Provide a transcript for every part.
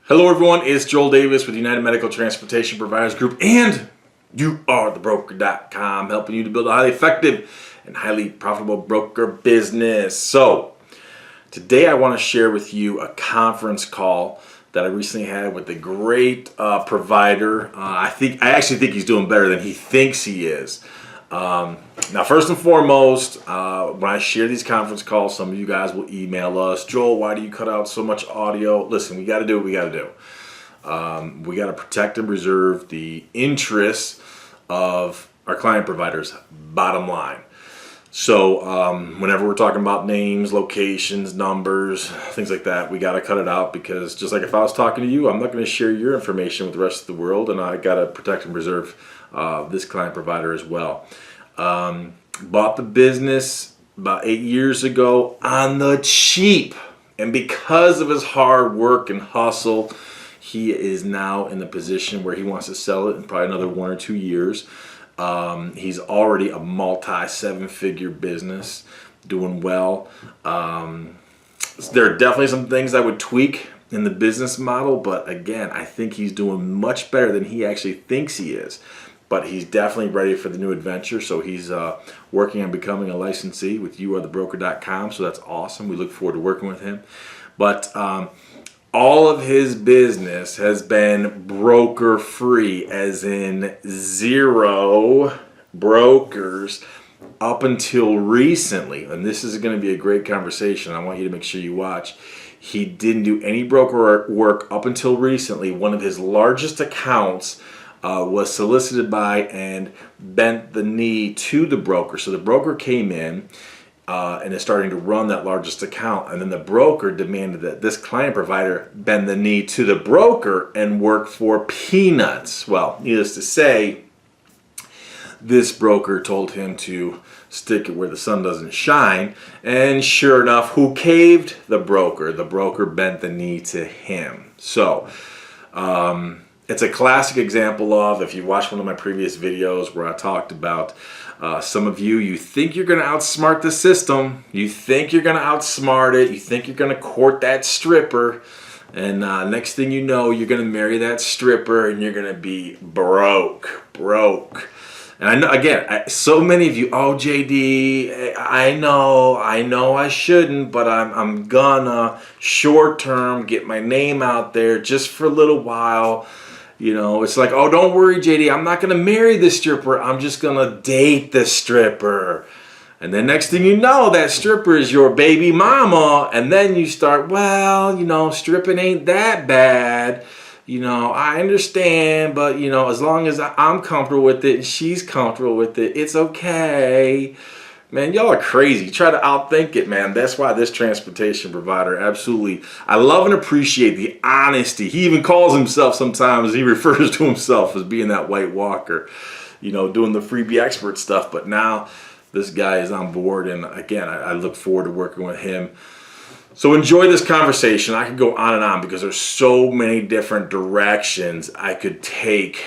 Hello everyone, it's Joel Davis with United Medical Transportation Providers Group and youarethebroker.com, helping you to build a highly effective and highly profitable broker business. So today I want to share with you a conference call that I recently had with a great provider. I actually think he's doing better than he thinks he is. Now, first and foremost, when I share these conference calls, some of you guys will email us, Joel, why do you cut out so much audio? Listen, we got to do what we got to do. We got to protect and preserve the interests of our client providers, bottom line. So whenever we're talking about names, locations, numbers, things like that, we got to cut it out, because just like if I was talking to you, I'm not going to share your information with the rest of the world, and I got to protect and preserve this client provider as well. Bought the business about 8 years ago on the cheap, and because of his hard work and hustle, he is now in the position where he wants to sell it in probably another 1 or 2 years. He's already a multi-seven-figure business, doing well. There are definitely some things I would tweak in the business model, but again, I think he's doing much better than he actually thinks he is. But he's definitely ready for the new adventure, so he's working on becoming a licensee with youarethebroker.com, so that's awesome. We look forward to working with him. But all of his business has been broker-free, as in zero brokers up until recently. And this is going to be a great conversation. I want you to make sure you watch. He didn't do any broker work up until recently. One of his largest accounts was solicited by and bent the knee to the broker. So the broker came in and is starting to run that largest account, and then the broker demanded that this client provider bend the knee to the broker and work for peanuts. Well, needless to say, this broker told him to stick it where the sun doesn't shine, and sure enough, who caved? The broker. The broker bent the knee to him. So it's a classic example of, if you watched one of my previous videos where I talked about some of you think you're going to outsmart the system, you think you're going to outsmart it, you think you're going to court that stripper, and next thing you know, you're going to marry that stripper and you're going to be broke. And I know, again, so many of you, oh JD, I know I shouldn't, but I'm gonna short term get my name out there just for a little while. You know, it's like, oh, don't worry, JD, I'm not going to marry the stripper. I'm just going to date the stripper. And then next thing you know, that stripper is your baby mama. And then you start, well, you know, stripping ain't that bad. You know, I understand, but, you know, as long as I'm comfortable with it and she's comfortable with it, it's okay. Man, y'all are crazy. Try to outthink it, man. That's why this transportation provider, absolutely, I love and appreciate the honesty. He even calls himself sometimes, he refers to himself as being that white walker, you know, doing the freebie expert stuff. But now this guy is on board, and again, I look forward to working with him. So enjoy this conversation. I could go on and on because there's so many different directions I could take.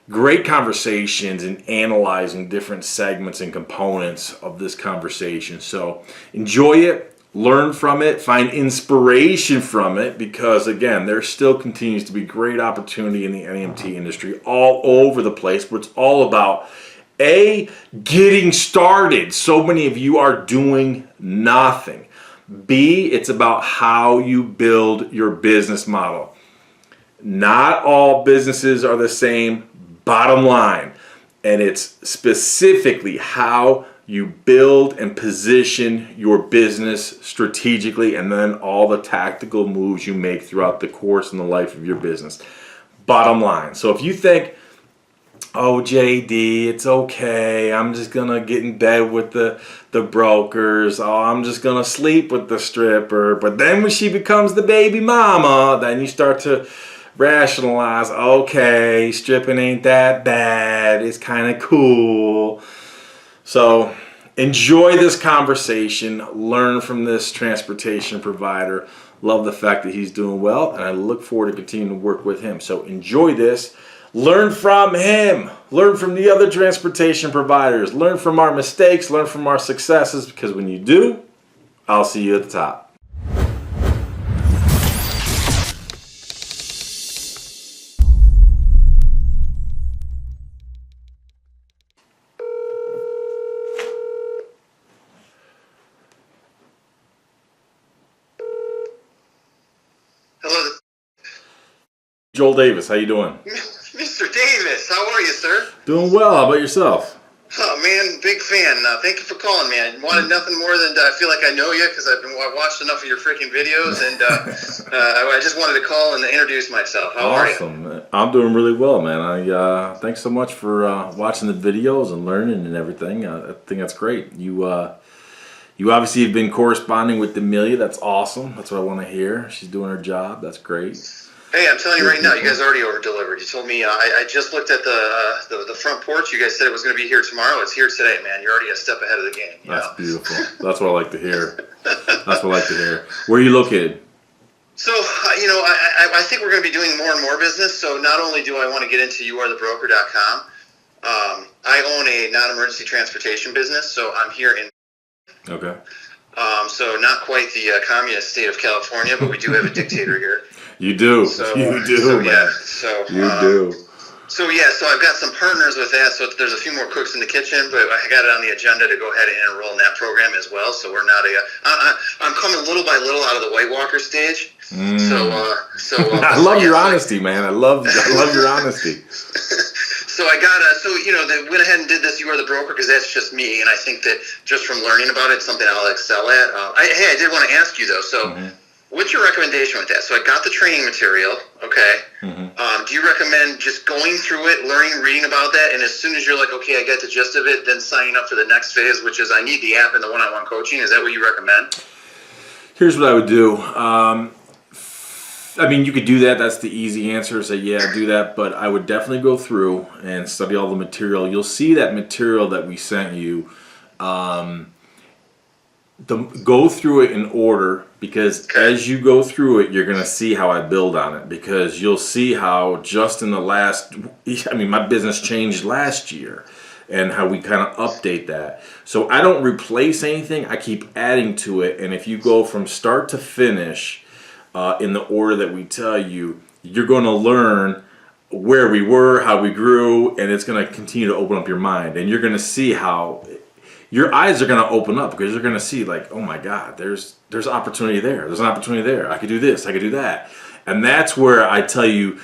Great conversations and analyzing different segments and components of this conversation. So enjoy it, learn from it, find inspiration from it, because again, there still continues to be great opportunity in the NEMT industry all over the place, but it's all about getting started. So many of you are doing nothing. B, it's about how you build your business model. Not all businesses are the same, bottom line, and it's specifically how you build and position your business strategically, and then all the tactical moves you make throughout the course and the life of your business. Bottom line. So if you think, oh JD, it's okay, I'm just gonna get in bed with the brokers, oh, I'm just gonna sleep with the stripper, but then when she becomes the baby mama, then you start to rationalize, okay, stripping ain't that bad, it's kind of cool. So enjoy this conversation, learn from this transportation provider. Love the fact that he's doing well, and I look forward to continuing to work with him. So enjoy this, learn from him, learn from the other transportation providers, learn from our mistakes, learn from our successes, because when you do, I'll see you at the top. Joel Davis. How you doing? Mr. Davis, how are you, sir? Doing well. How about yourself? Oh, man, big fan. Thank you for calling me. I wanted nothing more than I feel like I know you because I watched enough of your freaking videos, and I just wanted to call and introduce myself. How are you? Awesome. I'm doing really well, man. Thanks so much for watching the videos and learning and everything. I think that's great. You obviously have been corresponding with Amelia. That's awesome. That's what I want to hear. She's doing her job. That's great. Hey, I'm telling you right now, you guys already over-delivered. You told me, I just looked at the front porch. You guys said it was going to be here tomorrow. It's here today, man. You're already a step ahead of the game. That's beautiful. That's what I like to hear. That's what I like to hear. Where are you located? So, I think we're going to be doing more and more business. So not only do I want to get into youarethebroker.com, I own a non-emergency transportation business. So I'm here in... Okay. So not quite the communist state of California, but we do have a dictator here. You do. You do, man. Yeah. Do. So I've got some partners with that. So there's a few more cooks in the kitchen, but I got it on the agenda to go ahead and enroll in that program as well. So we're not I'm coming little by little out of the White Walker stage. I love your honesty, man. I love your honesty. So they went ahead and did this. You Are the Broker, because that's just me, and I think that just from learning about it, it's something I'll excel at. I did want to ask you though. So. Mm-hmm. What's your recommendation with that? So I got the training material, okay? Mm-hmm. Do you recommend just going through it, learning, reading about that, and as soon as you're like, okay, I get the gist of it, then signing up for the next phase, which is I need the app and the one-on-one coaching? Is that what you recommend? Here's what I would do. You could do that. That's the easy answer. Say, yeah, do that. But I would definitely go through and study all the material. You'll see that material that we sent you. Go through it in order, because as you go through it, you're going to see how I build on it, because you'll see how just in the my business changed last year and how we kind of update that. So I don't replace anything. I keep adding to it. And if you go from start to finish in the order that we tell you, you're going to learn where we were, how we grew, and it's going to continue to open up your mind. And you're going to see how... your eyes are going to open up, because you're going to see like, oh my God, there's opportunity there. There's an opportunity there. I could do this. I could do that. And that's where I tell you,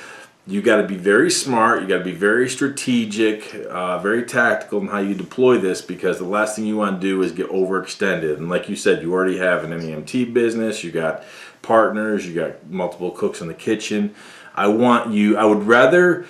you got to be very smart. You got to be very strategic, very tactical in how you deploy this, because the last thing you want to do is get overextended. And like you said, you already have an NEMT business. You got partners. You got multiple cooks in the kitchen. I would rather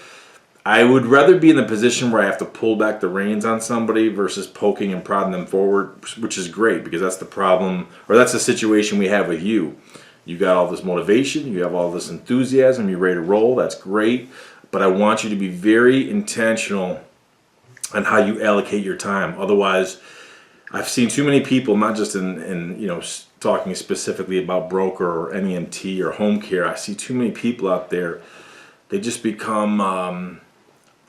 be in the position where I have to pull back the reins on somebody versus poking and prodding them forward, which is great, because that's the problem, or that's the situation we have with you. You got all this motivation, you have all this enthusiasm, you're ready to roll, that's great, but I want you to be very intentional on how you allocate your time. Otherwise, I've seen too many people, not just in talking specifically about broker or NEMT or home care, I see too many people out there, they just become...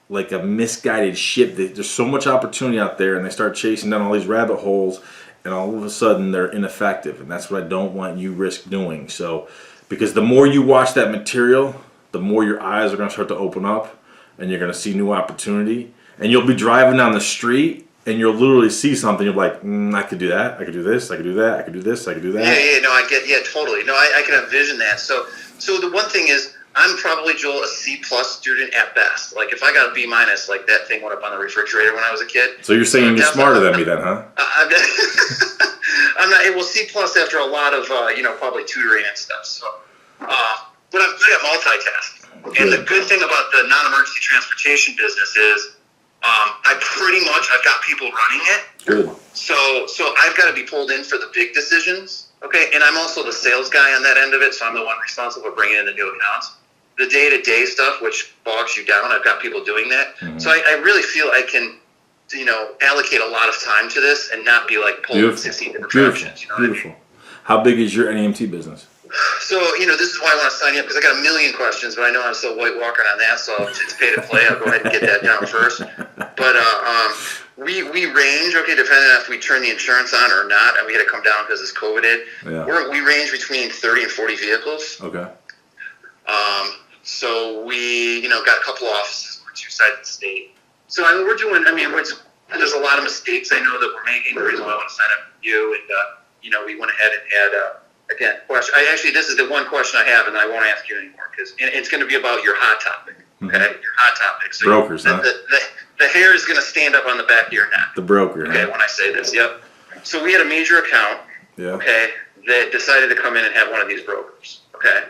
like a misguided ship. There's so much opportunity out there, and they start chasing down all these rabbit holes, and all of a sudden they're ineffective, and that's what I don't want you risk doing. So, because the more you watch that material, the more your eyes are going to start to open up, and you're going to see new opportunity, and you'll be driving down the street, and you'll literally see something. You're like, I could do that. I could do this. I could do that. I could do this. I could do that. Totally. No, I can envision that. So the one thing is, I'm probably, Joel, a C+ student at best. Like, if I got a B-, like that thing went up on the refrigerator when I was a kid. So you're saying you're smarter than me then, huh? I'm not. Well, C+ after a lot of, probably tutoring and stuff. So, but I'm good at multitasking. Good. And the good thing about the non-emergency transportation business is I've got people running it. Good. So I've got to be pulled in for the big decisions. Okay, and I'm also the sales guy on that end of it, so I'm the one responsible for bringing in the new accounts. The day-to-day stuff, which bogs you down, I've got people doing that. Mm-hmm. So I really feel I can, allocate a lot of time to this and not be like pulling in 16 different directions. Beautiful. How big is your NEMT business? So, this is why I want to sign you up, because I got a million questions, but I know I'm still white walking on that, so it's pay to play. I'll go ahead and get that down first. But we range, depending on if we turn the insurance on or not, and we had to come down because this COVID hit. Yeah. We range between 30 and 40 vehicles. Okay. So we, got a couple offices. We're 2 sides of the state. So we're doing, there's a lot of mistakes I know that we're making. The reason why I want to sign up with you, and, we went ahead and had again, question. This is the one question I have, and I won't ask you anymore because it's going to be about your hot topic. Okay, your hot topic. So Brokers, huh? The hair is going to stand up on the back of your neck. The broker. Okay, huh? when I say this, yep. So we had a major account. Yeah. Okay, that decided to come in and have one of these brokers. Okay.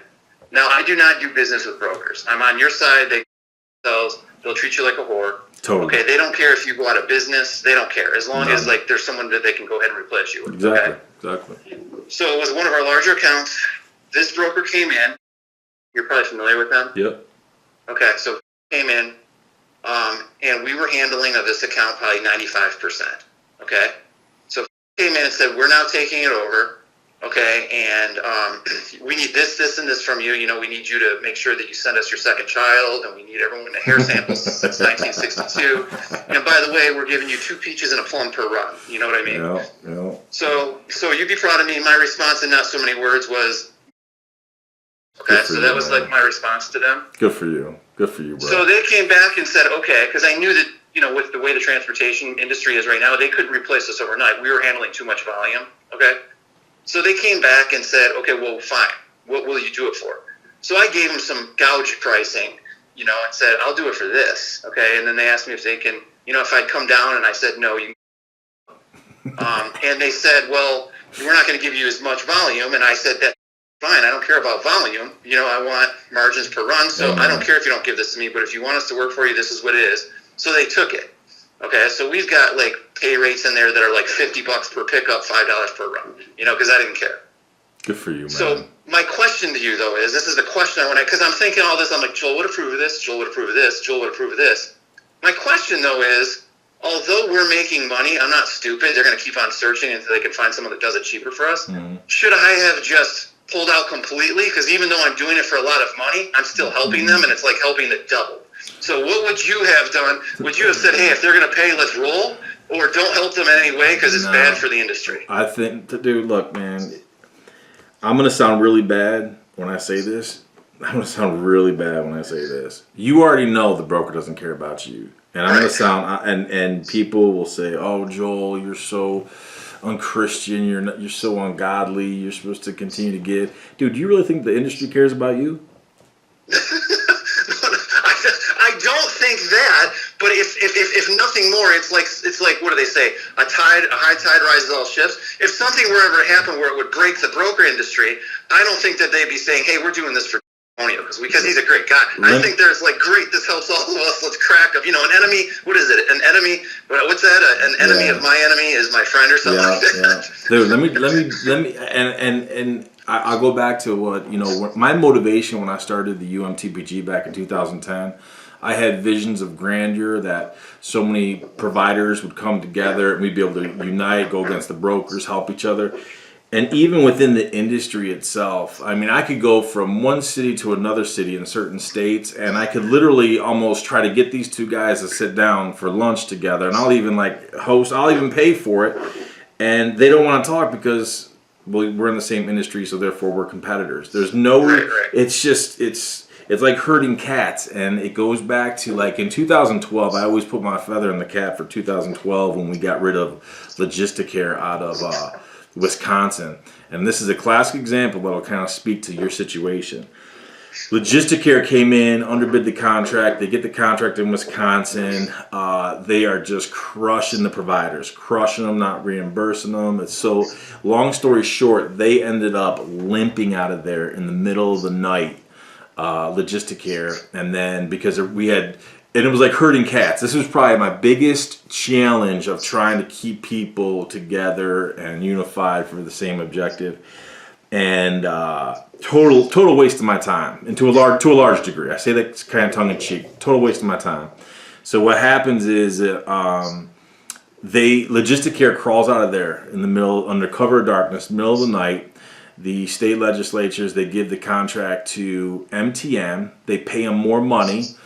Now I do not do business with brokers. I'm on your side. They'll treat you like a whore. Totally. Okay, they don't care if you go out of business. They don't care as long as like there's someone that they can go ahead and replace you with. Exactly. Okay? Exactly. So it was one of our larger accounts. This broker came in. You're probably familiar with them. Yep. Okay, so came in, and we were handling of this account probably 95%. Okay, so came in and said, we're now taking it over. Okay, and we need this, and this from you. You know, we need you to make sure that you send us your second child, and we need everyone to hair samples since 1962. And by the way, we're giving you 2 peaches and a plum per run. You know what I mean? Yeah. So you'd be proud of me. My response in not so many words was, okay, so that was like my response to them. Good for you. Good for you, bro. So they came back and said, okay, because I knew that, you know, with the way the transportation industry is right now, they couldn't replace us overnight. We were handling too much volume, okay? So they came back and said, okay, well, fine. What will you do it for? So I gave them some gouge pricing, you know, and said, I'll do it for this, okay? And then they asked me if they can, you know, if I'd come down, and I said, no. And they said, well, we're not going to give you as much volume. And I said, that's fine. I don't care about volume. You know, I want margins per run, so I don't care if you don't give this to me, but if you want us to work for you, this is what it is. So they took it. Okay, so we've got like pay rates in there that are like $50 per pickup, $5 per run. You know, because I didn't care. Good for you, man. So my question to you though is, this is the question I want to, because I'm thinking all this. I'm like, Joel would approve of this. Joel would approve of this. Joel would approve of this. My question though is, although we're making money, I'm not stupid. They're going to keep on searching until they can find someone that does it cheaper for us. Mm-hmm. Should I have just pulled out completely? Because even though I'm doing it for a lot of money, I'm still helping them, and it's like helping the double. So what would you have done? Would you have said, hey, if they're going to pay, let's roll? Or don't help them in any way because it's bad for the industry? I think, dude, look, man, I'm going to sound really bad when I say this. I'm going to sound really bad when I say this. You already know the broker doesn't care about you. And I'm going to sound, and people will say, oh, Joel, you're so unchristian, you're so ungodly, you're supposed to continue to give. Dude, do you really think the industry cares about you? I don't think that, but if nothing more, it's like what do they say? A high tide rises all ships. If something were ever to happen where it would break the broker industry, I don't think that they'd be saying, hey, we're doing this for Antonio because he's a great guy. I think there's like, great, this helps all of us. Let's crack up. You know, an enemy. What is it? An enemy. What's that? An enemy of my enemy is my friend or something like that. Dude, let me, and I'll go back to what, you know, my motivation when I started the UMTPG back in 2010. I had visions of grandeur that so many providers would come together and we'd be able to unite, go against the brokers, help each other. And even within the industry itself, I mean, I could go from one city to another city in certain states, and I could literally almost try to get these two guys to sit down for lunch together, and I'll even like host, I'll even pay for it, and they don't want to talk because, well, we're in the same industry, so therefore we're competitors. There's no, it's just, it's like herding cats, and it goes back to like in 2012, I always put my feather in the cap for 2012 when we got rid of Logisticare out of Wisconsin. And this is a classic example that'll kind of speak to your situation. Logisticare came in, underbid the contract. They get the contract in Wisconsin. They are just crushing the providers, crushing them, not reimbursing them. It's so, long story short, they ended up limping out of there in the middle of the night, Logisticare. And then because we had, and it was like herding cats. This was probably my biggest challenge of trying to keep people together and unified for the same objective. And total waste of my time, and to a large degree. I say that kind of tongue in cheek. Total waste of my time. So what happens is Logisticare crawls out of there in the middle, under cover of darkness, middle of the night. The state legislatures, they give the contract to MTM. They pay them more money.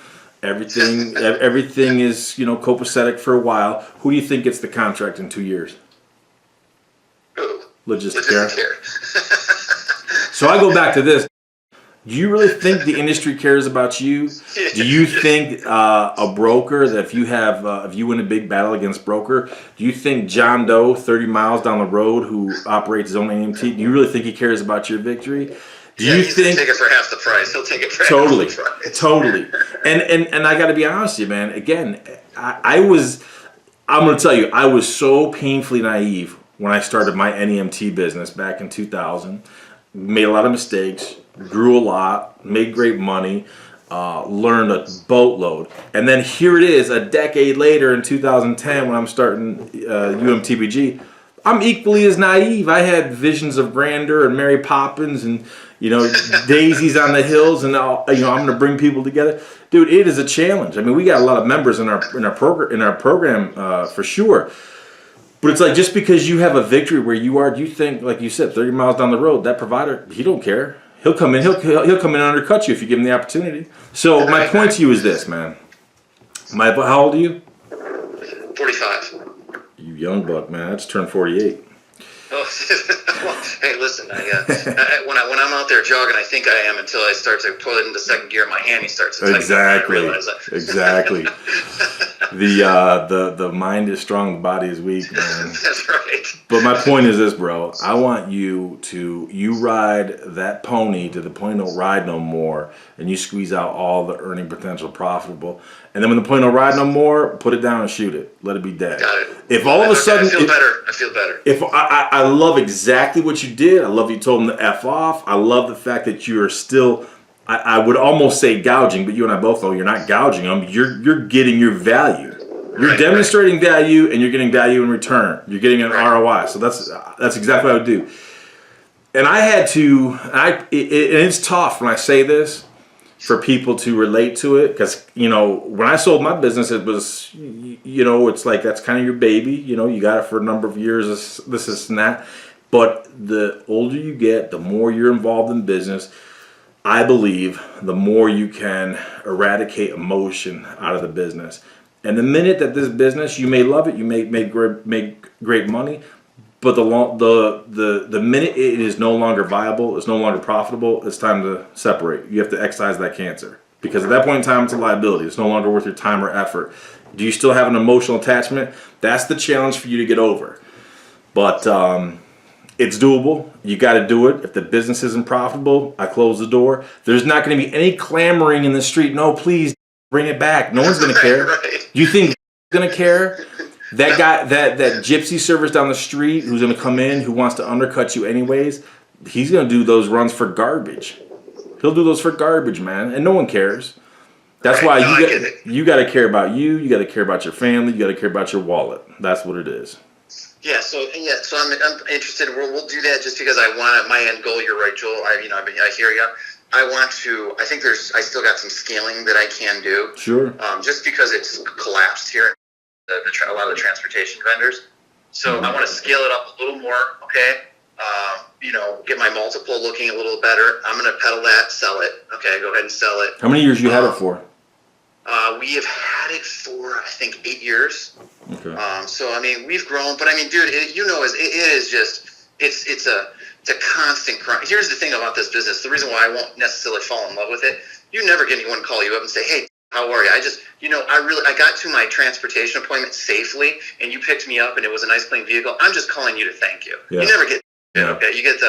Everything is, you know, copacetic for a while. Who do you think gets the contract in 2 years? Who? Logisticare. So I go back to this. Do you really think the industry cares about you? Do you think a broker that if you win a big battle against broker, do you think John Doe 30 miles down the road who operates his own AMT, do you really think he cares about your victory? Do Yeah, you he's gonna think take it for half the price. He'll take it for totally, half the price. totally? And I got to be honest with you, man. Again, I'm going to tell you, I was so painfully naive when I started my NEMT business back in 2000. Made a lot of mistakes, grew a lot, made great money, learned a boatload. And then here it is a decade later in 2010 when I'm starting UMTBG. I'm equally as naive. I had visions of grandeur and Mary Poppins and, daisies on the hills and, I'm going to bring people together. Dude, it is a challenge. I mean, we got a lot of members in our program for sure. But it's like, just because you have a victory where you are, do you think, like you said, 30 miles down the road, that provider, he don't care. He'll come in, he'll come in and undercut you if you give him the opportunity. So my point to you is this, man. How old are you? 45. You young buck, man. I just turned 48. Oh, well, hey, listen. When I'm out there jogging, I think I am until I start to pull it into second gear. My hammy starts to tighten. Exactly. Exactly. The mind is strong, the body is weak, man. That's right. But my point is this, bro. I want you ride that pony to the point it don't ride no more, and you squeeze out all the earning potential profitable. And then when the point don't ride no more, put it down and shoot it. Let it be dead. Got it. If all of a sudden, I feel better. If I love exactly what you did. I love you told him to F off. I love the fact that you are still, I would almost say gouging, but you and I both know you're not gouging them. You're getting your value. You're demonstrating value, and you're getting value in return. You're getting an ROI. So that's exactly what I would do. And I had to, and it's tough when I say this for people to relate to it, because when I sold my business, it was it's like that's kind of your baby. You got it for a number of years, this and that. But the older you get, the more you're involved in business, I believe the more you can eradicate emotion out of the business. And the minute that this business, you may love it, you may make great money, but the minute it is no longer viable, it's no longer profitable, it's time to separate. You have to excise that cancer, because at that point in time, it's a liability. It's no longer worth your time or effort. Do you still have an emotional attachment? That's the challenge for you to get over. But it's doable. You got to do it. If the business isn't profitable, I close the door. There's not going to be any clamoring in the street. No, please bring it back. No one's going to care. Right. Do you think going to care? That guy, that gypsy service down the street who's going to come in, who wants to undercut you anyways, he's going to do those runs for garbage. He'll do those for garbage, man, and no one cares. That's why you got to care about you. You got to care about your family. You got to care about your wallet. That's what it is. Yeah. So I'm interested. We'll do that just because I want it. My end goal. You're right, Joel. I hear you. I think I still got some scaling that I can do. Sure. Just because it's collapsed here. A lot of the transportation vendors. So I want to scale it up a little more, okay? Get my multiple looking a little better. I'm going to pedal that, sell it, okay? Go ahead and sell it. How many years you had it for? We have had it for, I think, 8 years. Okay. So, we've grown. But, dude, it is just, it's a constant grind. Here's the thing about this business. The reason why I won't necessarily fall in love with it, you never get anyone call you up and say, hey, how are you? I got to my transportation appointment safely, and you picked me up, and it was a nice, clean vehicle. I'm just calling you to thank you. Yeah. You never get okay. You get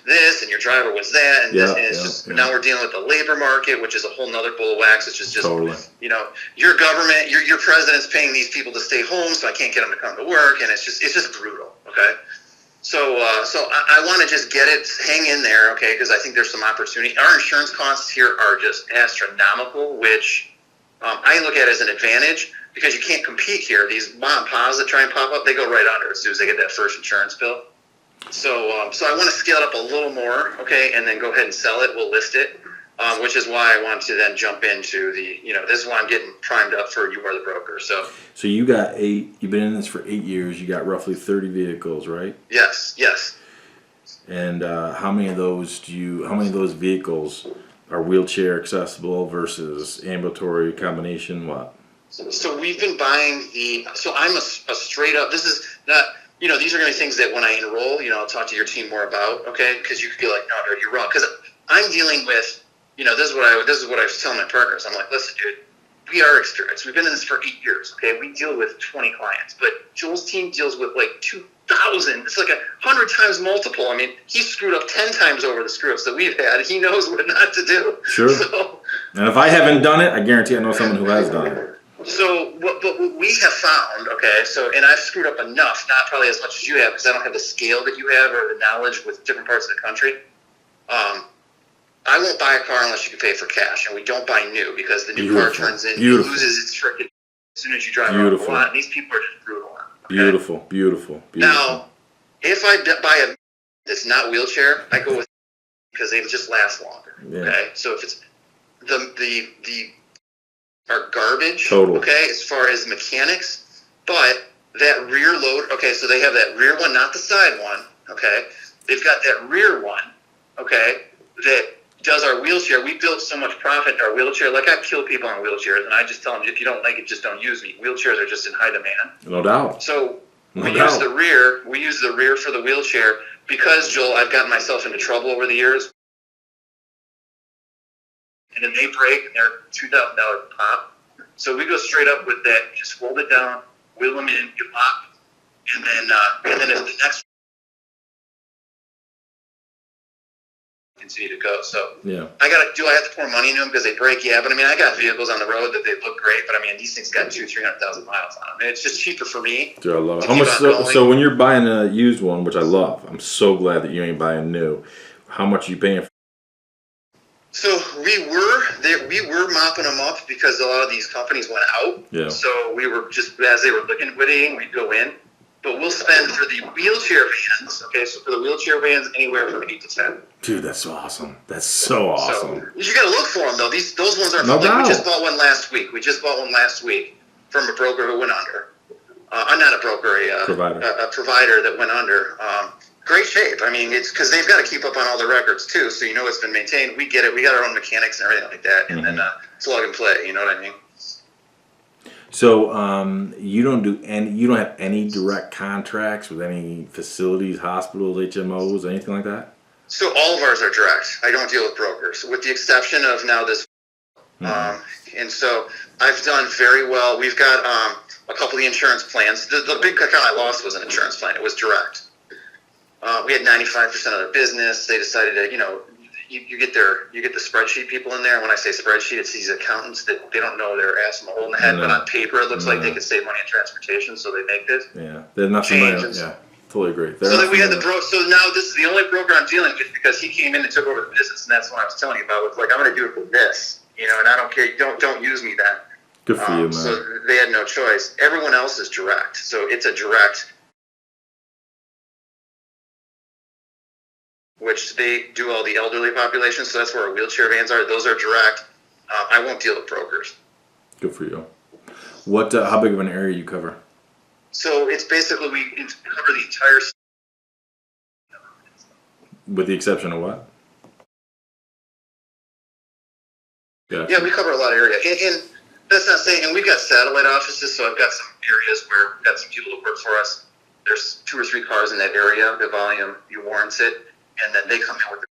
this, and your driver was that, and this, and it's just now we're dealing with the labor market, which is a whole nother bull of wax. It's just totally. Your government, your president's paying these people to stay home, so I can't get them to come to work, and it's just brutal. Okay. So I want to just get it, hang in there, okay? Because I think there's some opportunity. Our insurance costs here are just astronomical, which I look at as an advantage, because you can't compete here. These mom and pops that try and pop up, they go right under as soon as they get that first insurance bill. So I want to scale it up a little more, okay, and then go ahead and sell it. We'll list it, which is why I want to then jump into this is why I'm getting primed up for You Are the Broker. So you got you've been in this for 8 years. You got roughly 30 vehicles, right? Yes. And how many of those vehicles are wheelchair accessible versus ambulatory combination? What? So we've been buying so I'm a straight up, this is not, these are going to be things that when I enroll, I'll talk to your team more about, okay? Because you could be like, no, you're wrong. Because I'm dealing with this is what I was telling my partners. I'm like, listen, dude, we are experienced. We've been in this for 8 years. Okay, we deal with 20 clients, but Joel's team deals with like 2,000. It's like 100 times multiple. I mean, he screwed up 10 times over the screw ups that we've had. He knows what not to do. Sure. So, and if I haven't done it, I guarantee I know someone who has done it. So, but what we have found, okay, and I've screwed up enough, not probably as much as you have, because I don't have the scale that you have or the knowledge with different parts of the country. I won't buy a car unless you can pay for cash, and we don't buy new because the new car turns in, it loses its freaking as soon as you drive around the lot, and these people are just brutal on it. Okay? Beautiful. Now, if I buy a that's not wheelchair, I go with because they just last longer. Yeah. Okay, so if it's the are garbage, Total. Okay, as far as mechanics, but that rear load, okay, so they have that rear one, not the side one, okay, they've got that rear one, okay, that does our wheelchair. We built so much profit in our wheelchair, like I kill people on wheelchairs, and I just tell them, if you don't like it, just don't use me. Wheelchairs are just in high demand. No doubt. So we use the rear for the wheelchair, because, Joel, I've gotten myself into trouble over the years. And then they break, and they're $2,000 pop. So we go straight up with that. Just fold it down, wheel them in, get locked, and then if the next continue to go. So yeah, I have to pour money into them because they break? Yeah, but I mean, I got vehicles on the road that they look great, but I mean, these things got 200,000-300,000 miles on them. And it's just cheaper for me. Dude, I love it. How much? So when you're buying a used one, which I love, I'm so glad that you ain't buying new. How much are you paying for? So we were mopping them up because a lot of these companies went out. Yeah. So we were just, as they were liquidating, we'd go in. But we'll spend for the wheelchair vans, okay, so for the wheelchair vans, anywhere from 8 to 10. Dude, that's awesome. That's so awesome. So you got to look for them, though. Those ones aren't no doubt. We just bought one last week. From a broker who went under. Not a broker, a provider that went under. Great shape. I mean, it's because they've got to keep up on all the records, too, so you know it's been maintained. We get it. We got our own mechanics and everything like that, and then plug and play, you know what I mean? So you don't have any direct contracts with any facilities, hospitals, HMOs, anything like that? So all of ours are direct. I don't deal with brokers, with the exception of now this. And so I've done very well. We've got a couple of the insurance plans. The big account I lost was an insurance plan. It was direct. We had 95% of their business. They decided to, you get the spreadsheet people in there. And when I say spreadsheet, it's these accountants that they don't know their ass in the hole in the head, but on paper it looks like they could save money in transportation, so they make this. Yeah, they're not familiar. Yeah, totally agree. So then we had so now this is the only broker I'm dealing with because he came in and took over the business, and that's what I was telling you about. It's like, I'm going to do it for this, and I don't care. Don't use me then. Good for you, man. So they had no choice. Everyone else is direct, so it's a direct. Which they do all the elderly population, so that's where our wheelchair vans are. Those are direct. I won't deal with brokers. Good for you. What? How big of an area you cover? So it's basically we cover the entire. With the exception of what? Gotcha. Yeah, we cover a lot of area, and that's not saying. And we've got satellite offices, so I've got some areas where we've got some people that work for us. There's 2 or 3 cars in that area. The volume warrants it. And then they come in with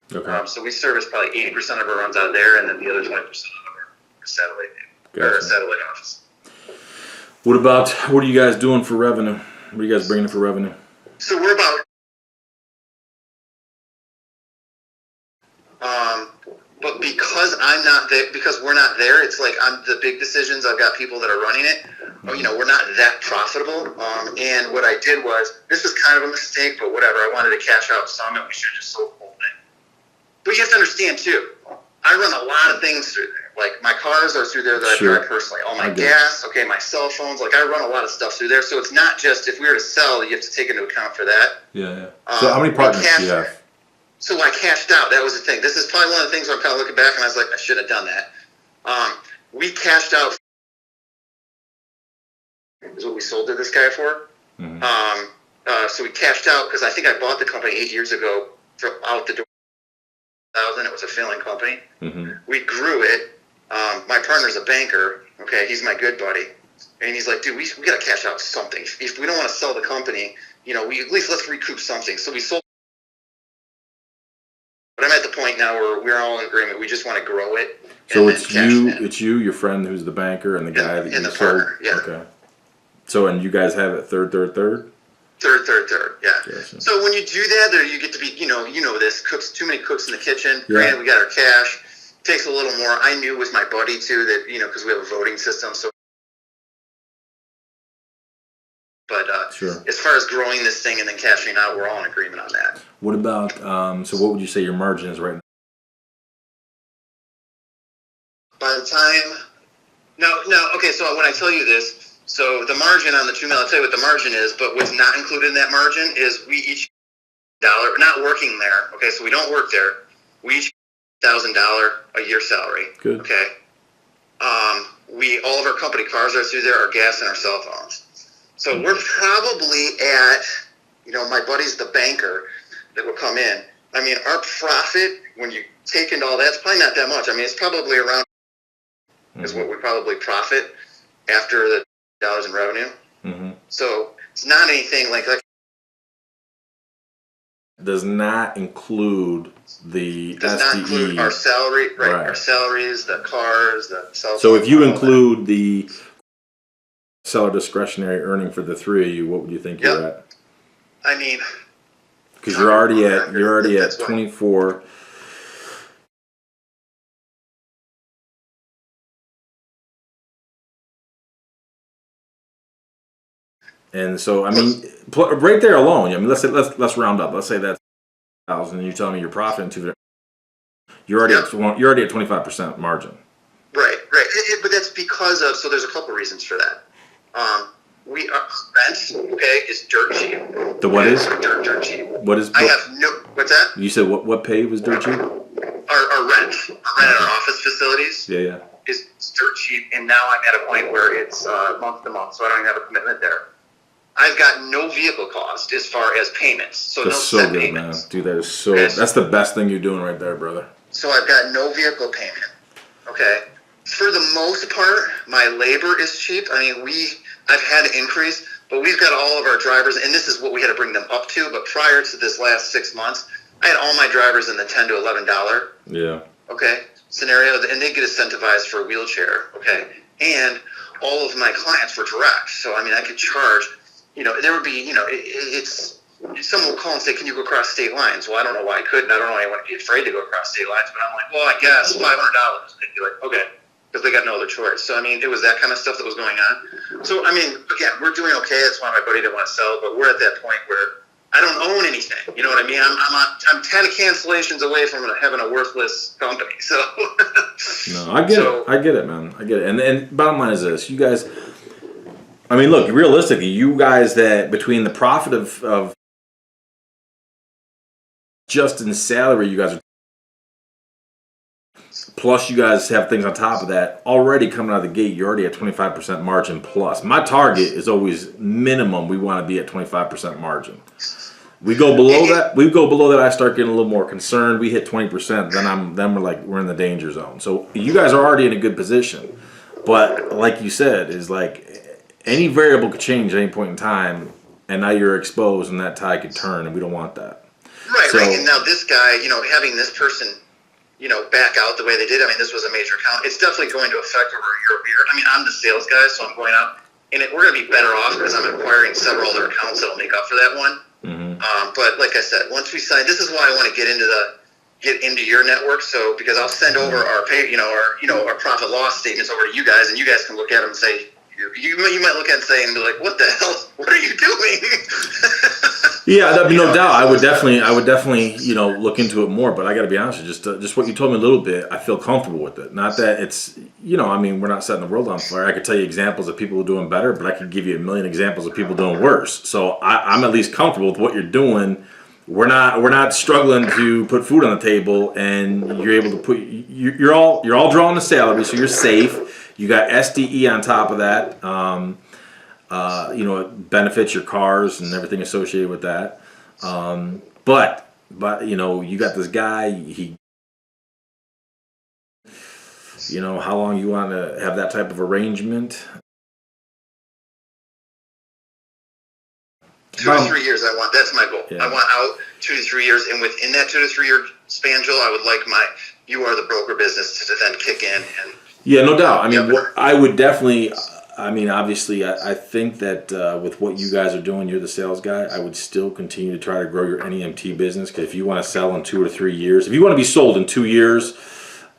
the... Okay. So we service probably 80% of our runs out of there, and then the other 20% of our satellite office. What are you guys doing for revenue? What are you guys bringing in for revenue? So we're about... But because I'm not there, because we're not there, it's like I'm the big decisions. I've got people that are running it. We're not that profitable. And what I did was, this was kind of a mistake, but whatever. I wanted to cash out some, and we should have just sold the whole thing. But you have to understand too, I run a lot of things through there. Like my cars are through there that I drive personally. All my gas, my cell phones. Like I run a lot of stuff through there. So it's not just if we were to sell, you have to take into account for that. Yeah. So how many partners do you have? So I cashed out. That was the thing. This is probably one of the things where I'm kind of looking back and I was like, I should have done that. We cashed out. Is what we sold to this guy for. So we cashed out because I think I bought the company 8 years ago for out the door. It was a failing company. We grew it. My partner's a banker. Okay, he's my good buddy. And he's like, dude, we got to cash out something. If we don't want to sell the company, we at least let's recoup something. So we sold. But I'm at the point now where we're all in agreement. We just want to grow it. So it's you, your friend who's the banker, and the guy that you the sold. partner, yeah. Okay. So, and you guys have it third. Third, yeah. Gotcha. So when you do that, there you get to be, this, too many cooks in the kitchen. Yeah. Granted, we got our cash. Takes a little more. I knew with my buddy, too, that, because we have a voting system. So, but sure. As far as growing this thing and then cashing out, we're all in agreement on that. What about, so what would you say your margin is right now? By the time, no, okay, so when I tell you this, so the margin on the $2 million, I'll tell you what the margin is, but what's not included in that margin is we each dollar, not working there, okay, so we don't work there, we each $1,000 a year salary. Good. Okay. All of our company cars are through there, our gas and our cell phones. So we're probably at, my buddy's the banker that will come in. I mean, our profit, when you take into all that, it's probably not that much. I mean, it's probably around is what we probably profit after the dollars in revenue. Mm-hmm. So it's not anything like does not include the does SDE. Not include our salary, right? Our salaries, the cars, the cell phone. So if you include the seller discretionary earning for the three of you, what would you think you're at? I mean, because you're already at 24. And so, I mean, right there alone. I mean, let's round up. Let's say that's 1,000, and you're telling me you're profiting to. You're already at 25% margin. Right. But that's because of. So there's a couple reasons for that. We are rent. Okay, is dirt cheap. The what is? Dirt cheap. What is? I have no. What's that? You said what pay was dirt cheap? Our rent at our office facilities. Yeah. Is dirt cheap, and now I'm at a point where it's month to month, so I don't even have a commitment there. I've got no vehicle cost as far as payments. So that's no so set good, payments. Man. Dude, that is so. That's the best thing you're doing right there, brother. So I've got no vehicle payment. Okay. For the most part, my labor is cheap. I mean, I've had an increase, but we've got all of our drivers, and this is what we had to bring them up to. But prior to this last 6 months, I had all my drivers in the $10 to $11. Yeah. Okay. Scenario, and they get incentivized for a wheelchair. Okay. And all of my clients were direct, so I mean, I could charge. There would be, it's someone will call and say, "Can you go across state lines?" Well, I don't know why I couldn't. I don't know why I wouldn't be afraid to go across state lines. But I'm like, well, I guess $500. They'd be like, okay, because they got no other choice. So I mean, it was that kind of stuff that was going on. So I mean, again, we're doing okay. That's why my buddy didn't want to sell, but we're at that point where I don't own anything. You know what I mean? I'm 10 cancellations away from having a worthless company. So no, I get it. I get it, man. I get it. And bottom line is this: you guys. I mean, look, realistically, you guys that between the profit of just in salary, you guys are plus you guys have things on top of that already coming out of the gate. You're already at 25% margin plus. My target is always minimum. We want to be at 25% margin. We go below that. I start getting a little more concerned. We hit 20%, then we're in the danger zone. So you guys are already in a good position, but like you said, is like. Any variable could change at any point in time, and now you're exposed, and that tide could turn, and we don't want that. Right. And now this guy, having this person, back out the way they did. I mean, this was a major account. It's definitely going to affect over year. I mean, I'm the sales guy, so I'm going out, and we're going to be better off because I'm acquiring several other accounts that'll make up for that one. Mm-hmm. But like I said, once we sign, this is why I want to get into your network. So because I'll send over our our profit loss statements over to you guys, and you guys can look at them and say. You might look at it and say and be like, "What the hell? What are you doing?" Yeah, that'd be no doubt. I would definitely, look into it more. But I got to be honest, just what you told me a little bit, I feel comfortable with it. Not that it's, I mean, we're not setting the world on fire. I could tell you examples of people doing better, but I could give you a million examples of people doing worse. So I'm at least comfortable with what you're doing. We're not struggling to put food on the table, and you're able to you're all drawing the salary, so you're safe. You got SDE on top of that. It benefits your cars and everything associated with that. But you got this guy. How long you want to have that type of arrangement? 2 to 3 years. That's my goal. Yeah. I want out 2 to 3 years, and within that 2 to 3 year span, Joel, I would like my You Are the Broker business to then kick in. And yeah, no doubt. I mean, I would definitely. I mean, obviously, I think that with what you guys are doing, you're the sales guy. I would still continue to try to grow your NEMT business, because if you want to sell in 2 or 3 years, if you want to be sold in 2 years,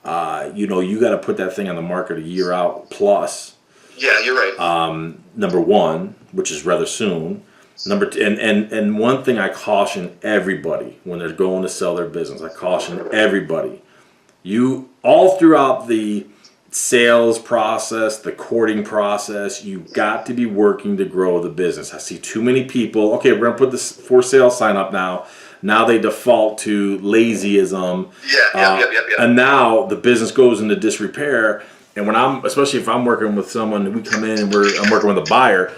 you got to put that thing on the market a year out plus. Yeah, you're right. Number one, which is rather soon. Number two, and one thing I caution everybody when they're going to sell their business, I caution everybody, you all throughout the sales process, the courting process, you got to be working to grow the business. I see too many people, okay, we're gonna put this for sale sign up now. Now they default to lazyism. Yeah. And now the business goes into disrepair. And when especially if I'm working with someone, we come in and I'm working with a buyer,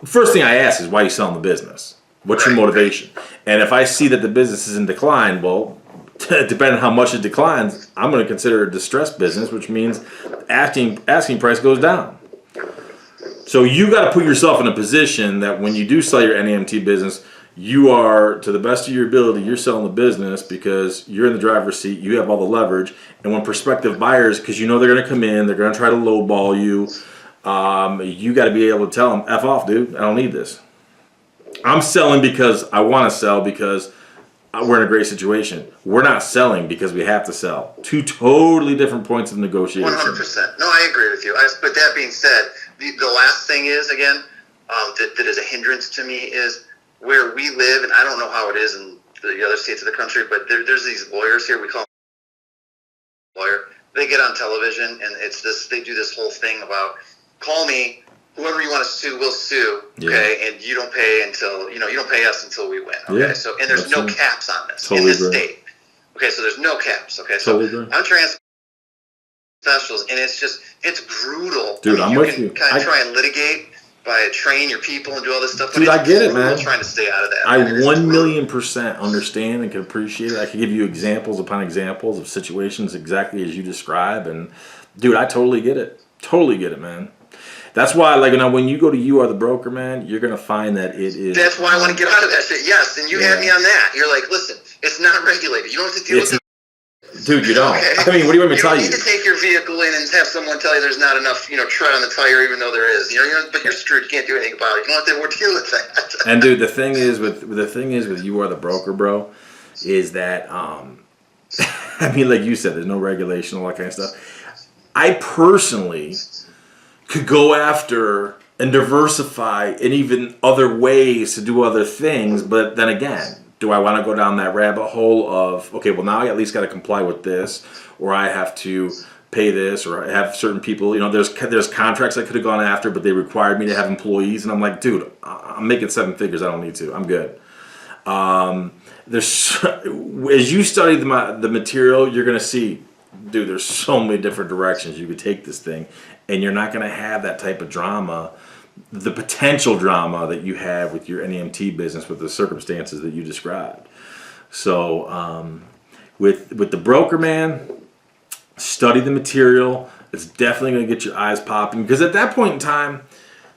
first thing I ask is, why are you selling the business? What's your motivation? And if I see that the business is in decline, well, depending on how much it declines, I'm going to consider it a distressed business, which means asking price goes down. So you got to put yourself in a position that when you do sell your NEMT business, you are, to the best of your ability, you're selling the business because you're in the driver's seat, you have all the leverage. And when prospective buyers, because you know they're going to come in, they're going to try to lowball you, you got to be able to tell them, F off, dude, I don't need this. I'm selling because I want to sell, because we're in a great situation. We're not selling because we have to sell. Two totally different points of negotiation. 100%. No, I agree with you. But that being said, the last thing is, again, that is a hindrance to me is where we live, and I don't know how it is in the other states of the country, but there's these lawyers here, we call them lawyer. They get on television, and they do this whole thing about, call me, whoever you want to sue, we'll sue, okay? Yeah. And you don't pay until, you don't pay us until we win, okay? Yeah, so, and there's no caps on this in this state. Okay, so there's no caps, okay? So I'm trans specials, and it's brutal. Dude, I'm with you. You can kind of try and litigate by train your people and do all this stuff. Dude, I get it, man. I'm trying to stay out of that. I 1,000,000% understand and can appreciate it. I can give you examples upon examples of situations exactly as you describe, and dude, I totally get it. Totally get it, man. That's why, when you go to You Are the Broker, man, you're gonna find that it is. That's why I want to get out of that shit. Yes, and you had me on that. You're like, listen, it's not regulated. You don't have to deal with it. Dude, you don't. Okay. I mean, what do you want me to tell you? You don't need to take your vehicle in and have someone tell you there's not enough, tread on the tire, even though there is. But you're screwed. You can't do anything about it. You don't have to deal with that. And dude, the thing is with You Are the Broker, bro, is that I mean, like you said, there's no regulation, all that kind of stuff. I personally could go after and diversify in even other ways to do other things, but then again, do I want to go down that rabbit hole of, okay, well, now I at least got to comply with this, or I have to pay this, or I have certain people, there's contracts I could have gone after, but they required me to have employees, and I'm like, dude, I'm making 7 figures, I don't need to, I'm good. As you study the material, you're going to see, dude, there's so many different directions you could take this thing, and you're not going to have that type of drama, the potential drama that you have with your NEMT business with the circumstances that you described. So with the broker, man, study the material. It's definitely going to get your eyes popping, because at that point in time,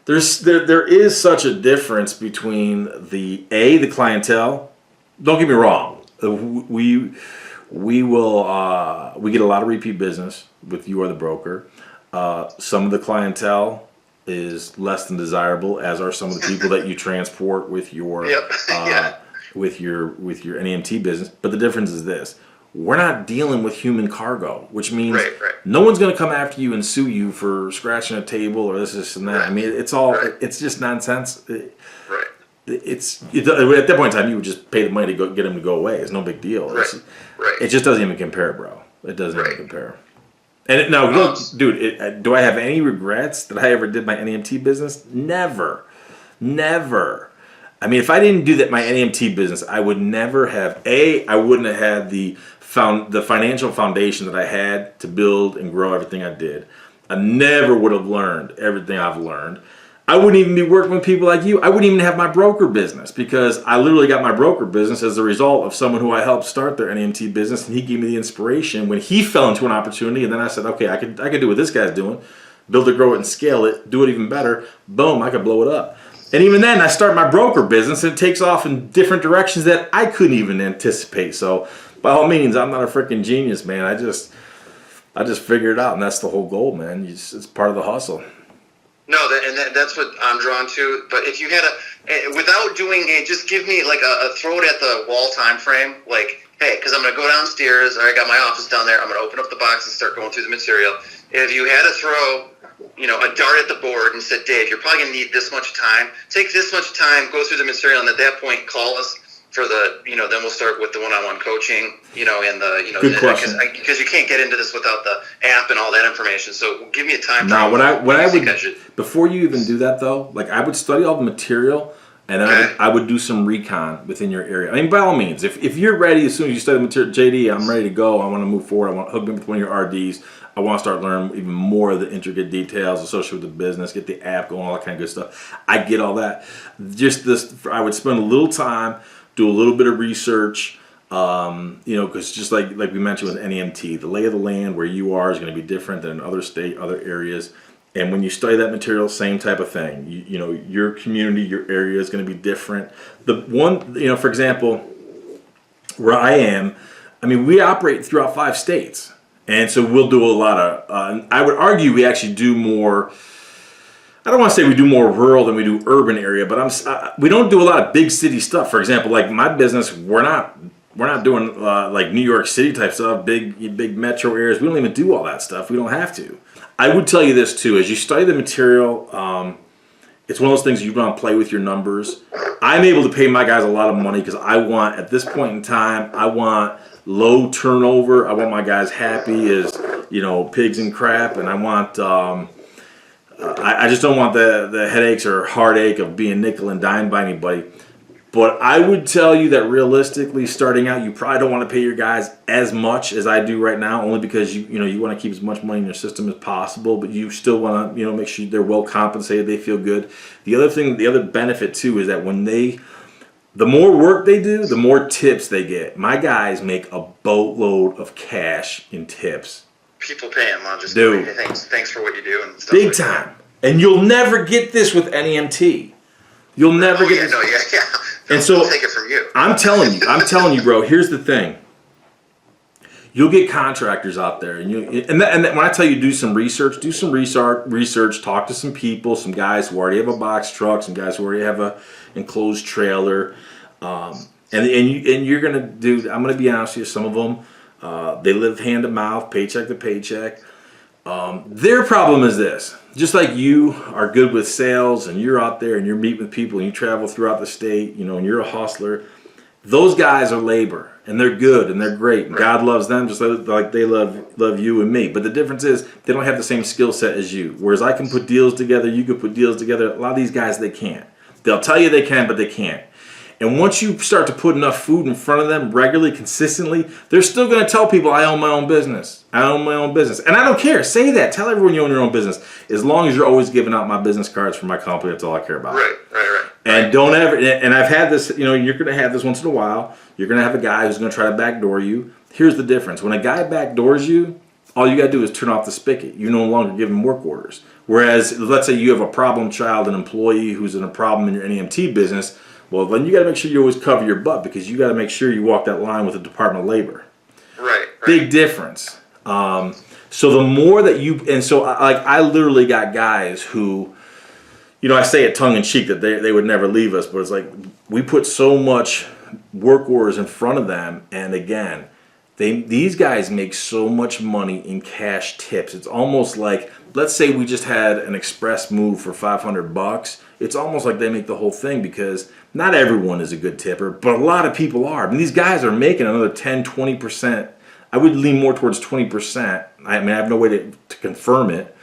there is such a difference between the clientele. Don't get me wrong, we get a lot of repeat business with You Are the Broker. Some of the clientele is less than desirable, as are some of the people that you transport with your with your NEMT business. But the difference is this: we're not dealing with human cargo, which means no one's going to come after you and sue you for scratching a table or this and that. I mean, it's just nonsense. It's at that point in time, you would just pay the money to get them to go away. It's no big deal. It just doesn't even compare, bro. It doesn't even compare. And now, look, dude, do I have any regrets that I ever did my NEMT business? Never. I mean, if I didn't do my NEMT business, I would never have, I wouldn't have had the financial foundation that I had to build and grow everything I did. I never would have learned everything I've learned. I wouldn't even be working with people like you. I wouldn't even have my broker business, because I literally got my broker business as a result of someone who I helped start their NEMT business, and he gave me the inspiration when he fell into an opportunity, and then I said, okay, I could do what this guy's doing, build it, grow it, and scale it, do it even better. Boom, I could blow it up. And even then, I start my broker business, and it takes off in different directions that I couldn't even anticipate. So, by all means, I'm not a freaking genius, man. I just figure it out, and that's the whole goal, man. It's part of the hustle. No, that's what I'm drawn to. But if you had without doing just give me like a throw it at the wall time frame, like, hey, because I'm going to go downstairs, or I got my office down there, I'm going to open up the box and start going through the material. If you had to throw, a dart at the board and said, Dave, you're probably going to need this much time. Take this much time, go through the material, and at that point, call us for the, then we'll start with the one-on-one coaching, and the, Good question. because you can't get into this without the app and all that information. So give me a time. Now, what I would before you even do that though, like I would study all the material, and then I would do some recon within your area. I mean, by all means, if you're ready, as soon as you study the material, JD, I'm ready to go. I want to move forward. I want to hook me with one of your RDs. I want to start learning even more of the intricate details associated with the business, get the app going, all that kind of good stuff. I get all that. Just this, I would spend a little time, do a little bit of research, because just like we mentioned with NEMT, the lay of the land where you are is going to be different than other areas. And when you study that material, same type of thing. Your community, your area is going to be different. The one, for example, where I am, we operate throughout 5 states. And so we'll do a lot of, I would argue we actually do more, I don't want to say we do more rural than we do urban area, but we don't do a lot of big city stuff. For example, like my business, we're not doing like New York City type stuff, big metro areas. We don't even do all that stuff. We don't have to. I would tell you this too, as you study the material, it's one of those things you want to play with your numbers. I'm able to pay my guys a lot of money because I want, at this point in time, I want low turnover. I want my guys happy as, pigs and crap. And I want, I just don't want the headaches or heartache of being nickel and dime by anybody. But I would tell you that realistically, starting out, you probably don't want to pay your guys as much as I do right now, only because you want to keep as much money in your system as possible, but you still want to make sure they're well compensated, they feel good. The other benefit too is that when the more work they do, the more tips they get. My guys make a boatload of cash in tips. People pay them. I'll just dude, thanks for what you do and stuff. Big time. And you'll never get this with NEMT. You'll never get this. Yeah. And so I'll take it from you. I'm telling you, bro. Here's the thing. You'll get contractors out there, and when I tell you do some research, talk to some people, some guys who already have a box truck, some guys who already have a enclosed trailer, and you're gonna do. I'm gonna be honest with you. Some of them, they live hand to mouth, paycheck to paycheck. Their problem is this. Just like you are good with sales and you're out there and you're meeting with people and you travel throughout the state, and you're a hustler, those guys are labor and they're good and they're great. And God loves them just like they love you and me. But the difference is they don't have the same skill set as you. Whereas I can put deals together, you can put deals together. A lot of these guys, they can't. They'll tell you they can, but they can't. And once you start to put enough food in front of them regularly, consistently, they're still going to tell people, I own my own business. I own my own business. And I don't care. Say that. Tell everyone you own your own business. As long as you're always giving out my business cards for my company, that's all I care about. Right. And don't ever, and I've had this, you're going to have this once in a while. You're going to have a guy who's going to try to backdoor you. Here's the difference. When a guy backdoors you, all you got to do is turn off the spigot. You no longer give him work orders. Whereas, let's say you have a problem child, an employee who's in a problem in your NEMT business, well, then you got to make sure you always cover your butt because you got to make sure you walk that line with the Department of Labor. Right. Big difference. So the more that I literally got guys who, I say it tongue in cheek that they would never leave us, but it's like we put so much work orders in front of them, and again, these guys make so much money in cash tips. It's almost like, let's say we just had an express move for $500. It's almost like they make the whole thing because not everyone is a good tipper, but a lot of people are. These guys are making another 10, 20%. I would lean more towards 20%. I have no way to confirm it,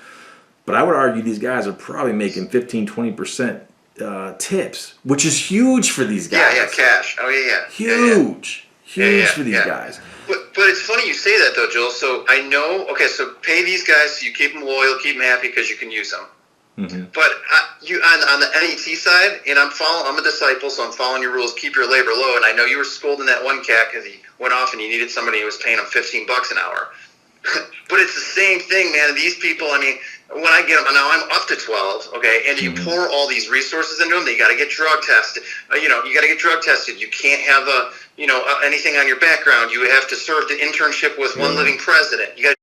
but I would argue these guys are probably making 15, 20% tips, which is huge for these guys. Yeah, cash. Oh, yeah. Huge for these guys. But it's funny you say that, though, Joel. So I know, so pay these guys so you keep them loyal, keep them happy because you can use them. Mm-hmm. But you on the NET side, and I'm a disciple, so I'm following your rules. Keep your labor low. And I know you were scolding that one cat because he went off and you needed somebody who was paying him $15 an hour. But it's the same thing, man. These people, when I get them, now I'm up to 12, okay, and you pour all these resources into them. You got to get drug tested. You got to get drug tested. You can't have anything on your background. You have to serve the internship with one living president. You got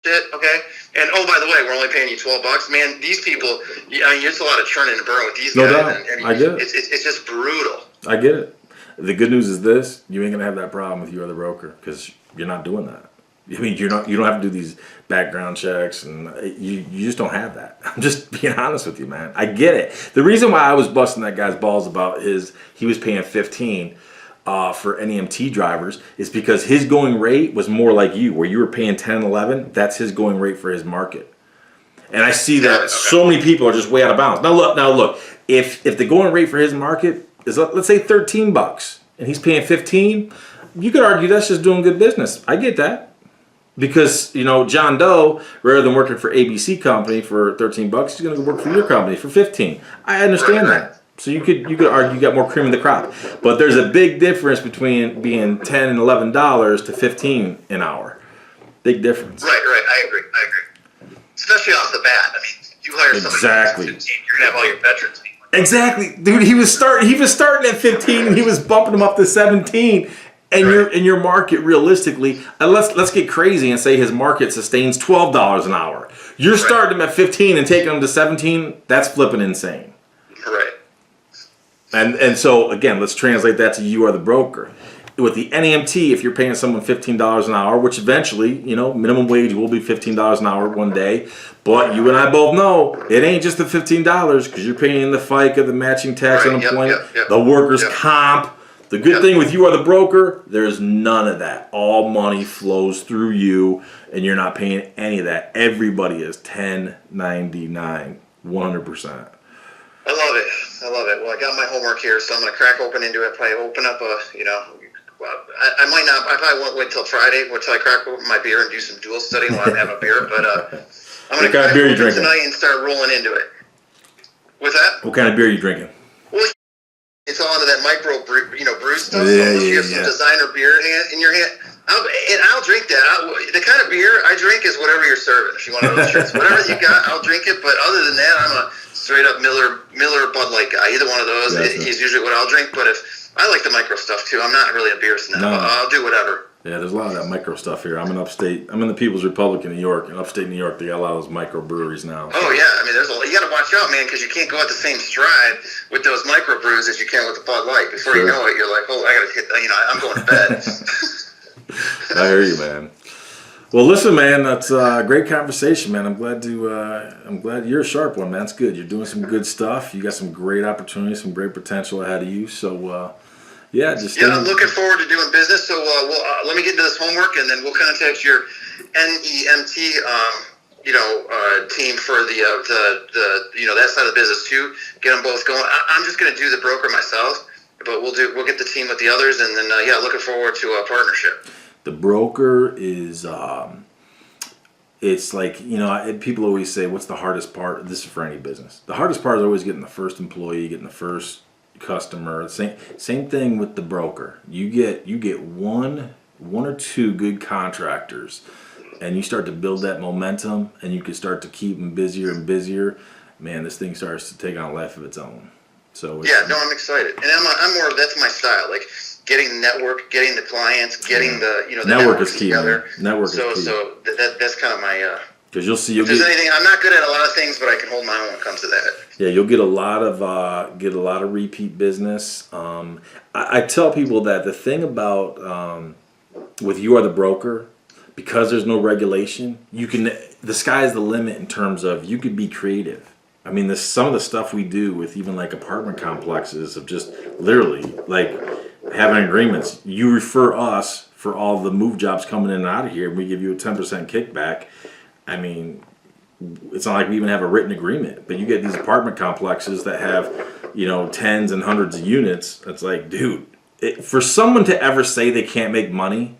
shit, okay? And oh, by the way, we're only paying you $12. Man, these people, I mean, it's a lot of churning and burn with these guys. Doubt. And I get it. It's just brutal. I get it. The good news is this: you ain't gonna have that problem with your other broker because you're not doing that. I mean, you don't have to do these background checks, and you just don't have that. I'm just being honest with you, man. I get it. The reason why I was busting that guy's balls about he was paying 15 for NEMT drivers is because his going rate was more like you, where you were paying 10 and 11. That's his going rate for his market. And I see that so many people are just way out of bounds. Now look. If the going rate for his market is, let's say, $13, and he's paying 15, you could argue that's just doing good business. I get that. Because, John Doe, rather than working for ABC company for $13, he's going to go work for your company for 15. I understand that. So you could argue you got more cream in the crop. But there's a big difference between being $10 and $11 to 15 an hour. Big difference. Right. I agree. Especially off the bat. I mean, you hire somebody who's 15, you're going to have all your veterans being like, exactly. Dude, he was starting at 15 and he was bumping him up to 17. And your market, realistically, let's get crazy and say his market sustains $12 an hour. You're starting him at 15 and taking him to 17. That's flipping insane. Right. And so again, let's translate that to you are the broker. With the NEMT, if you're paying someone $15 an hour, which eventually, minimum wage will be $15 an hour one day. But you and I both know it ain't just the $15 because you're paying the FICA, the matching tax, unemployment, the workers' comp. The good thing with you are the broker, there's none of that. All money flows through you, and you're not paying any of that. Everybody is 1099, 100%. I love it. Well, I got my homework here, so I'm going to crack open into it. Probably open up I might not. I probably won't wait till Friday until I crack open my beer and do some dual studying while I have a beer. But I'm going to crack open tonight and start rolling into it. With that? What kind of beer are you drinking? Well, it's all into that micro brew stuff. So unless you have some designer beer in your hand, I'll drink that. The kind of beer I drink is whatever you're serving. If you want to know the truth, whatever you got, I'll drink it. But other than that, I'm a straight up Miller Bud Light guy. Either one of those is usually what I'll drink. But if I like the micro stuff too, I'm not really a beer snob. I'll do whatever. Yeah, there's a lot of that micro stuff here. I'm in the People's Republic in New York. In upstate New York, they got a lot of those micro breweries now. So. Oh yeah, I mean, you got to watch out, man, because you can't go at the same stride with those micro brews as you can with the Bud Light. Before you know it, you're like, oh, I got to hit. I'm going to bed. I hear you, man. Well, listen, man, that's a great conversation, man. I'm glad you're a sharp one, man. That's good. You're doing some good stuff. You got some great opportunities, some great potential ahead of you. So. I'm looking forward to doing business. So let me get into this homework, and then we'll contact your NEMT, team for the that side of the business too. Get them both going. I'm just going to do the broker myself, but we'll get the team with the others, and then looking forward to a partnership. The broker is it's like, people always say, what's the hardest part? This is for any business. The hardest part is always getting the first employee, getting the first customer. Same thing with the broker. You get one or two good contractors, and you start to build that momentum, and you can start to keep them busier and busier. Man, this thing starts to take on a life of its own. So I'm excited, and I'm more. That's my style. Like getting the network, getting the clients, getting the the network is key. Together. Network is key. So that's kind of my. Because you'll see. I'm not good at a lot of things, but I can hold my own when it comes to that. Yeah, you'll get a lot of repeat business. I tell people that the thing about with you are the broker, because there's no regulation, the sky's the limit in terms of you could be creative. I mean, some of the stuff we do with even like apartment complexes of just literally like having agreements. You refer us for all the move jobs coming in and out of here, and we give you a 10% kickback. I mean, it's not like we even have a written agreement, but you get these apartment complexes that have, tens and hundreds of units. It's like, dude, for someone to ever say they can't make money,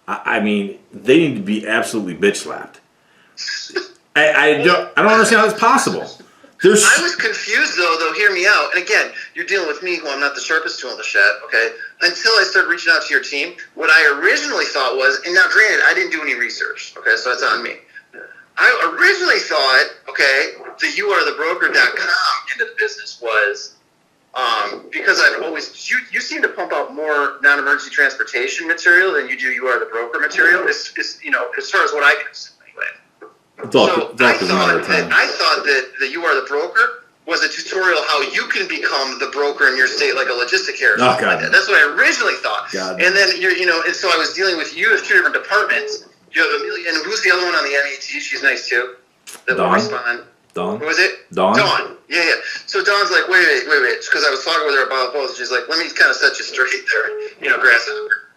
I mean, they need to be absolutely bitch slapped. I don't understand how that's possible. I was confused though. Hear me out. And again, you're dealing with me, who I'm not the sharpest tool in the shed. Okay, until I started reaching out to your team, what I originally thought was, and now granted, I didn't do any research. Okay, so that's on me. I originally thought, okay, the youarethebroker.com end of the business was because I've always you seem to pump out more non-emergency transportation material than you do You Are the Broker material. It's as far as what I can see anyway. I thought that the You Are the Broker was a tutorial how you can become the broker in your state, like a logistic carrier or something like that. That's what I originally thought. And then and so I was dealing with you as two different departments. You have Amelia, and who's the other one on the MET? She's nice too. That will respond. Dawn. Who was it? Dawn. Yeah. So Dawn's like, wait, because I was talking with her about both. She's like, let me kind of set you straight there, grasshopper.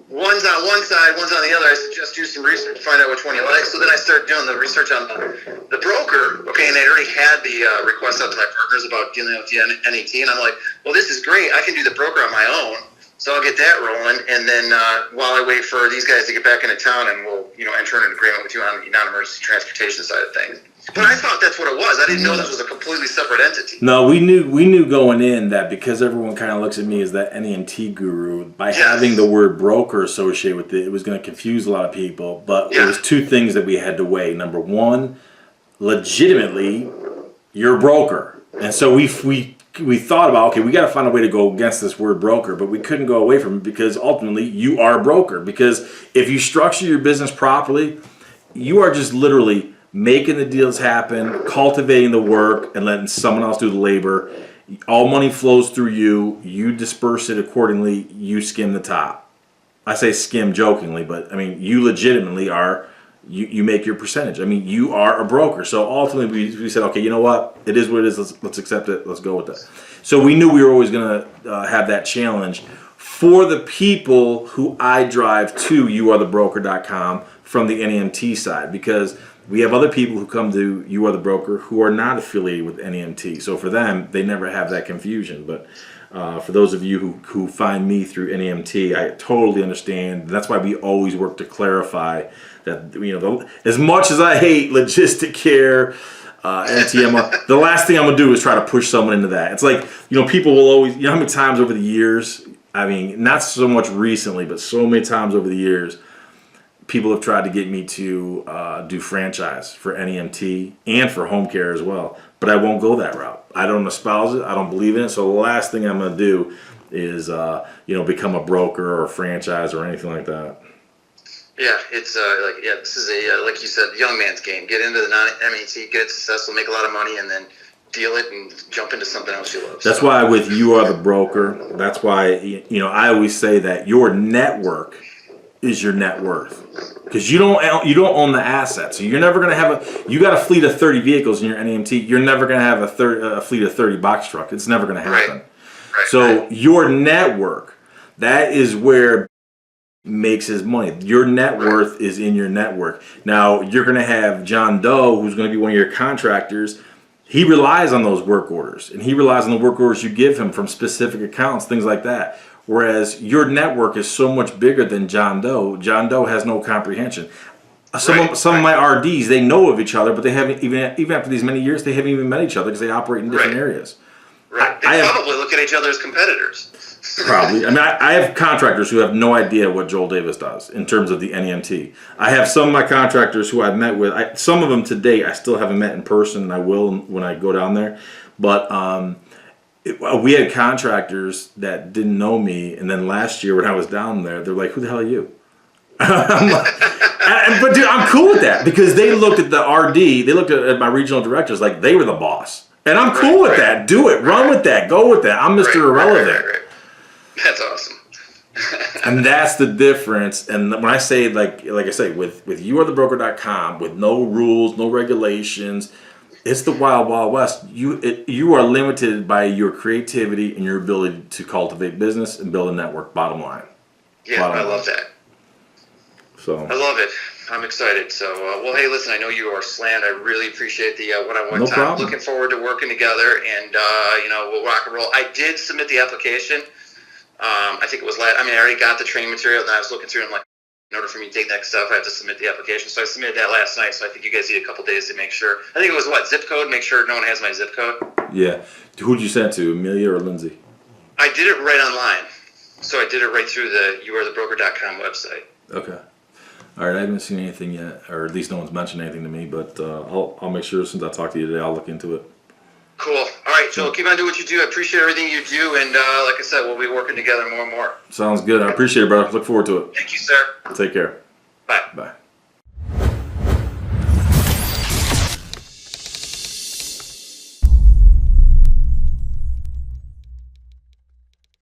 One's on one side, one's on the other. I suggest do some research, find out which one you like. So then I started doing the research on the broker. Okay, and I already had the request out to my partners about dealing with the NET, and I'm like, well, this is great. I can do the broker on my own. So I'll get that rolling, and then while I wait for these guys to get back into town, and we'll, enter an agreement with you on the non-emergency transportation side of things. But I thought that's what it was. I didn't know this was a completely separate entity. No, we knew going in that because everyone kind of looks at me as that NEMT guru, by having the word broker associated with it was going to confuse a lot of people. But there was two things that we had to weigh. Number one, legitimately, you're a broker, and so we thought about, okay, we got to find a way to go against this word broker, but we couldn't go away from it because ultimately you are a broker. Because if you structure your business properly, you are just literally making the deals happen, cultivating the work, and letting someone else do the labor. All money flows through you. You disperse it accordingly. You skim the top. I say skim jokingly, but I mean, you legitimately are. You make your percentage. I mean, you are a broker. So ultimately, we said, okay, you know what? It is what it is. Let's accept it. Let's go with that. So we knew we were always going to have that challenge for the people who I drive to youarethebroker.com from the NEMT side, because we have other people who come to You Are the Broker who are not affiliated with NEMT. So for them, they never have that confusion. But for those of you who find me through NEMT, I totally understand. That's why we always work to clarify that, as much as I hate logistic care, NTM, the last thing I'm going to do is try to push someone into that. It's like, people will always, how many times over the years, I mean, not so much recently, but so many times over the years, people have tried to get me to do franchise for NEMT and for home care as well. But I won't go that route. I don't espouse it. I don't believe in it. So the last thing I'm going to do is, become a broker or a franchise or anything like that. Yeah, it's this is a like you said, young man's game. Get into the non-MET, get successful, make a lot of money, and then deal it and jump into something else you love. That's why with You Are the Broker, that's why I always say that your network is your net worth, because you don't own the assets. So you're never going to have you got a fleet of 30 vehicles in your NEMT. You're never going to have a fleet of 30 box truck. It's never going to happen. Right. So your network, that is where makes his money. Your net worth is in your network. Now you're going to have John Doe, who's going to be one of your contractors. He relies on those work orders, and he relies on the work orders you give him from specific accounts, things like that. Whereas your network is so much bigger than John Doe. John Doe has no comprehension. Some of my RDs, they know of each other, but they haven't even after these many years, they haven't even met each other because they operate in different areas. Right. They probably look at each other as competitors. Probably. I mean, I have contractors who have no idea what Joel Davis does in terms of the NEMT. I have some of my contractors who I've met with. Some of them to date I still haven't met in person, and I will when I go down there. But we had contractors that didn't know me, and then last year when I was down there, they're like, "Who the hell are you?" But dude, I'm cool with that because they looked at the RD, they looked at my regional directors like they were the boss, and I'm cool with that. Do it, run with that, go with that. I'm Mr. Irrelevant. Right. That's awesome. And that's the difference. And when I say like I say with youarethebroker.com, with no rules, no regulations, it's the wild, wild west. You are limited by your creativity and your ability to cultivate business and build a network. Bottom line. Yeah, I love that. So I love it. I'm excited. So, well, hey, listen, I know you are slammed. I really appreciate the one-on-one time. Problem. Looking forward to working together, and we'll rock and roll. I did submit the application. I think it was I already got the training material, and I was looking through and I'm like, in order for me to take next stuff, I have to submit the application. So I submitted that last night. So I think you guys need a couple days to make sure. I think it was zip code, make sure no one has my zip code. Yeah. Who'd you send it to, Amelia or Lindsay? I did it right online. So I did it right through the youarethebroker.com website. Okay. All right, I haven't seen anything yet, or at least no one's mentioned anything to me. But I'll make sure since I talked to you today, I'll look into it. Cool. All right, Joel, keep on doing what you do. I appreciate everything you do, and like I said, we'll be working together more and more. Sounds good. I appreciate it, brother. Look forward to it. Thank you, sir. Take care. Bye. Bye.